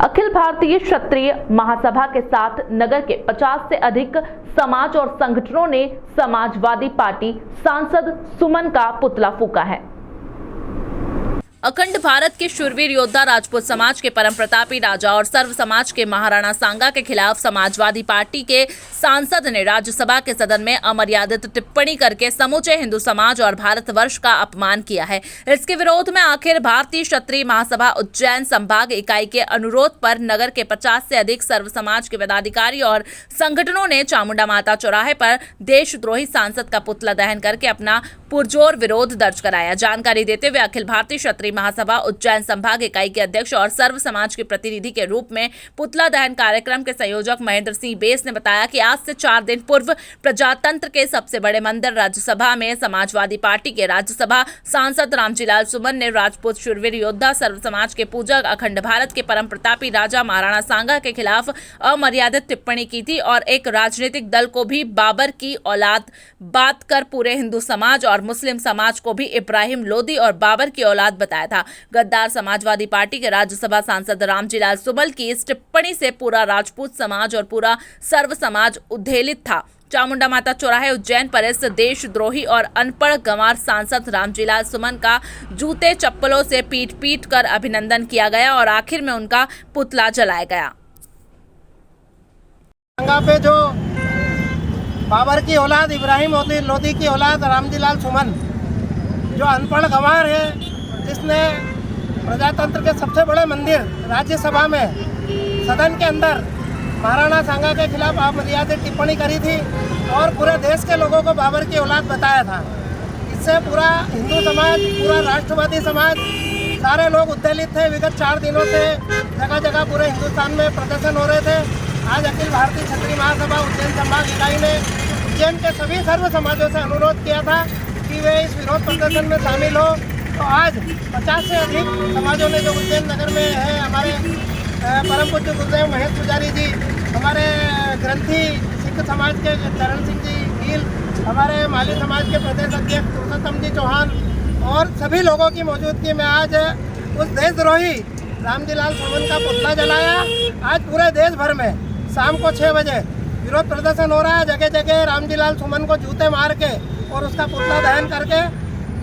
अखिल भारतीय क्षत्रिय महासभा के साथ नगर के 50 से अधिक समाज और संगठनों ने समाजवादी पार्टी सांसद सुमन का पुतला फूंका है। अखंड भारत के शूरवीर योद्धा राजपूत समाज के परम प्रतापी राजा और सर्व समाज के महाराणा सांगा के खिलाफ समाजवादी पार्टी के सांसद ने राज्यसभा के सदन में अमर्यादित टिप्पणी करके समूचे हिंदू समाज और भारतवर्ष का अपमान किया है। इसके विरोध में अखिल भारतीय क्षत्रिय महासभा उज्जैन संभाग इकाई के अनुरोध पर नगर के 50 से अधिक सर्व समाज के पदाधिकारी और संगठनों ने चामुंडा माता चौराहे पर देशद्रोही सांसद का पुतला दहन करके अपना पुरजोर विरोध दर्ज कराया। जानकारी देते हुए अखिल भारतीय क्षत्रिय महासभा उज्जैन संभाग इकाई के अध्यक्ष और सर्व समाज के प्रतिनिधि के रूप में पुतला दहन कार्यक्रम के संयोजक महेंद्र सिंह बेस ने बताया कि आज से 4 दिन पूर्व प्रजातंत्र के सबसे बड़े मंदिर राज्यसभा में समाजवादी पार्टी के राज्यसभा सांसद रामजीलाल सुमन ने राजपूत शूरवीर योद्धा सर्व समाज के पूजक अखंड भारत के परम प्रतापी राजा महाराणा सांगा के खिलाफ अमर्यादित टिप्पणी की थी और एक राजनीतिक दल को भी बाबर की औलाद बात कर पूरे हिंदू समाज और मुस्लिम समाज को भी इब्राहिम लोदी और बाबर की औलाद बताया था। गद्दार समाजवादी पार्टी के राज्यसभा सांसद रामजीलाल सुमन की इस टिप्पणी से पूरा राजपूत समाज और पूरा सर्व समाज उद्वेलित था। चामुंडा माता चौराहे उज्जैन पर इस देशद्रोही और अनपढ़ गंवार सांसद रामजीलाल सुमन का जूते चप्पलों से पीट कर अभिनंदन किया गया और आखिर में उनका पुतला जलाया गया। पे जो बाबर की औलाद इब्राहिम लोदी की औलाद रामजीलाल सुमन जो अनपढ़ गंवार है, जिसने प्रजातंत्र के सबसे बड़े मंदिर राज्यसभा में सदन के अंदर महाराणा सांगा के खिलाफ अमर्यादित टिप्पणी करी थी और पूरे देश के लोगों को बाबर की औलाद बताया था। इससे पूरा हिंदू समाज, पूरा राष्ट्रवादी समाज, सारे लोग उत्तेजित थे। विगत 4 दिनों से जगह जगह पूरे हिंदुस्तान में प्रदर्शन हो रहे थे। आज अखिल भारतीय क्षत्रिय महासभा उज्जैन संभाग इकाई ने उज्जैन के सभी सर्व समाजों से अनुरोध किया था कि वे इस विरोध प्रदर्शन में शामिल हो। तो आज 50 से अधिक समाजों ने जो उज्जैन नगर में है, हमारे परम पूज्य गुरुदेव महेश पुजारी जी, हमारे ग्रंथी सिख समाज के चरण सिंह जी गिल, हमारे माली समाज के प्रदेश अध्यक्ष पुरुषोत्तम जी चौहान और सभी लोगों की मौजूदगी में आज उस देशद्रोही रामजीलाल सुमन का पुतला जलाया। आज पूरे देश भर में शाम को 6 बजे विरोध प्रदर्शन हो रहा है। जगह जगह रामजीलाल सुमन को जूते मार के और उसका पुतला दहन करके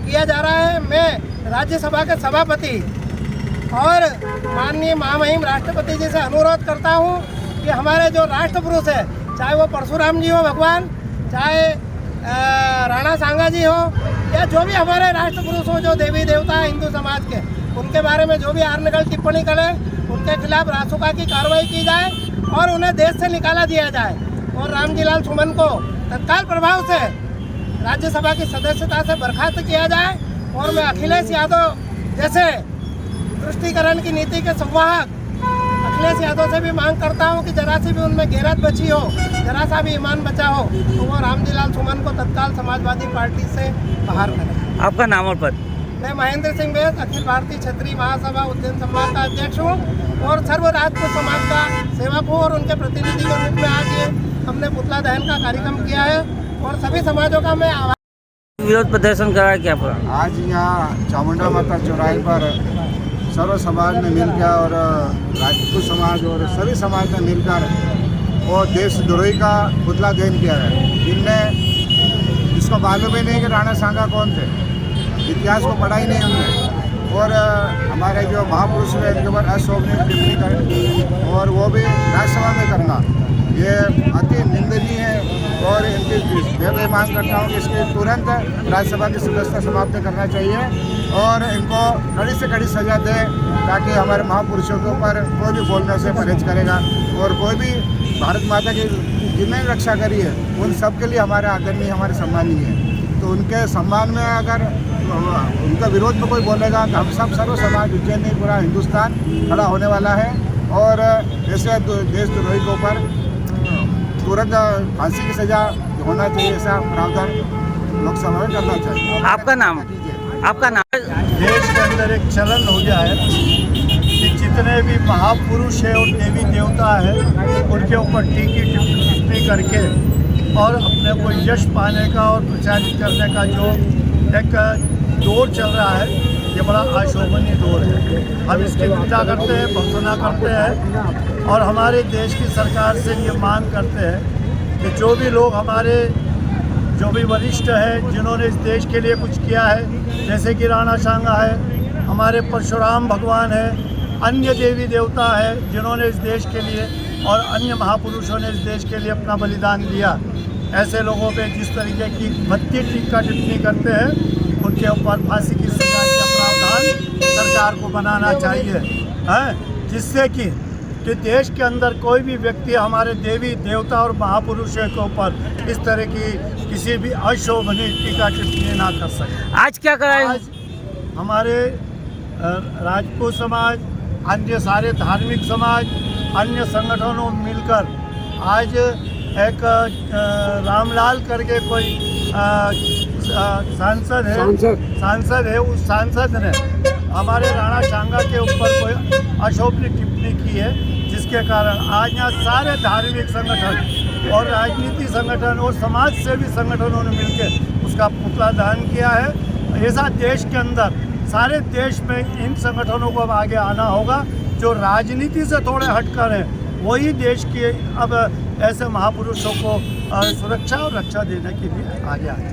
किया जा रहा है। मैं राज्यसभा के सभापति और माननीय महामहिम राष्ट्रपति जी से अनुरोध करता हूं कि हमारे जो राष्ट्रपुरुष है, चाहे वो परशुराम जी हो भगवान, चाहे राणा सांगा जी हो, या जो भी हमारे राष्ट्रपुरुष हो, जो देवी देवता है हिंदू समाज के, उनके बारे में जो भी आर्नगल टिप्पणी करे, उनके खिलाफ रासुका की कार्रवाई की जाए और उन्हें देश से निकाला दिया जाए और रामजीलाल सुमन को तत्काल प्रभाव से राज्यसभा की सदस्यता से बर्खास्त किया जाए। और मैं अखिलेश यादव जैसे तुष्टीकरण की नीति के संवाहक अखिलेश यादव से भी मांग करता हूं कि जरा सी भी उनमें गैरत बची हो, जरा सा भी ईमान बचा हो, तो वो रामजीलाल सुमन को तत्काल समाजवादी पार्टी से बाहर करें। आपका नाम और पद? मैं महेंद्र सिंह बेस, अखिल भारतीय क्षत्रिय महासभा उज्जैन संभाग का अध्यक्ष हूँ और सर्व राजपूत समाज का सेवक हूँ और उनके प्रतिनिधि के रूप में आज ये हमने पुतला दहन का कार्यक्रम किया है और सभी समाजों का मैं विरोध प्रदर्शन करा क्या पर? आज यहाँ चामुंडा माता चौराहे पर सर्व समाज ने मिलकर और राजपूत समाज और सभी समाज ने मिलकर वो देशद्रोही का पुतला दहन किया है। जिनने जिसको मालूम ही नहीं कि राणा सांगा कौन थे, इतिहास को पढ़ा ही नहीं उनने, और हमारे जो महापुरुष हैं इनके ऊपर अशोभनीय टिप्पणी करनी और वो भी राज्यसभा में करना, ये अति निंदनीय है। और इनकी मैं मांग करता हूँ कि इसकी तुरंत राज्यसभा की सदस्यता समाप्त करना चाहिए और इनको कड़ी से कड़ी सजा दें, ताकि हमारे महापुरुषों के ऊपर कोई भी बोलने से परहेज करेगा और कोई भी भारत माता की जिन्हें रक्षा करी है उन सब के लिए हमारे आदरणीय, हमारे सम्मानीय है। तो उनके सम्मान में अगर उनका विरोध में कोई बोलेगा तो हम सब सर्व समाज उज्जैन नहीं पूरा हिंदुस्तान खड़ा होने वाला है और ऐसे देशद्रोही के ऊपर तुरंत फांसी की सजा होना चाहिए, ऐसा प्रावधान लोकसभा में करना चाहिए। आपका नाम? आपका नाम? देश के अंदर एक चलन हो गया है कि जितने भी महापुरुष है और देवी देवता है उनके ऊपर टिप्पणी करके और अपने को यश पाने का और प्रचारित करने का जो एक दौर चल रहा है, ये बड़ा अशोभनीय दौर है। हम इसकी निंदा करते हैं, भर्त्सना करते हैं और हमारे देश की सरकार से ये मांग करते हैं कि जो भी लोग हमारे जो भी वरिष्ठ हैं जिन्होंने इस देश के लिए कुछ किया है, जैसे कि राणा सांगा है, हमारे परशुराम भगवान है, अन्य देवी देवता है जिन्होंने इस देश के लिए और अन्य महापुरुषों ने इस देश के लिए अपना बलिदान दिया, ऐसे लोगों पे जिस तरीके की भद्दी टीका टिप्पणी करते हैं उनके ऊपर फांसी की सजा का प्रावधान सरकार को बनाना चाहिए, हैं, जिससे कि देश के अंदर कोई भी व्यक्ति हमारे देवी देवता और महापुरुषों के ऊपर इस तरह की किसी भी अशोभनीय टीका टिप्पणी ना कर सके। आज क्या करा है? आज हमारे राजपूत समाज, अन्य सारे धार्मिक समाज, अन्य संगठनों मिलकर आज एक रामलाल करके कोई सांसद है, उस सांसद ने हमारे राणा सांगा के ऊपर कोई अशोभनीय टिप्पणी की है, जिसके कारण आज यहाँ सारे धार्मिक संगठन और राजनीति संगठन और समाज सेवी संगठनों ने मिलकर उसका पुतला दहन किया है। ऐसा देश के अंदर सारे देश में इन संगठनों को अब आगे आना होगा जो राजनीति से थोड़े हटकर हैं, वही देश के अब ऐसे महापुरुषों को सुरक्षा और रक्षा देने के लिए आगे आए।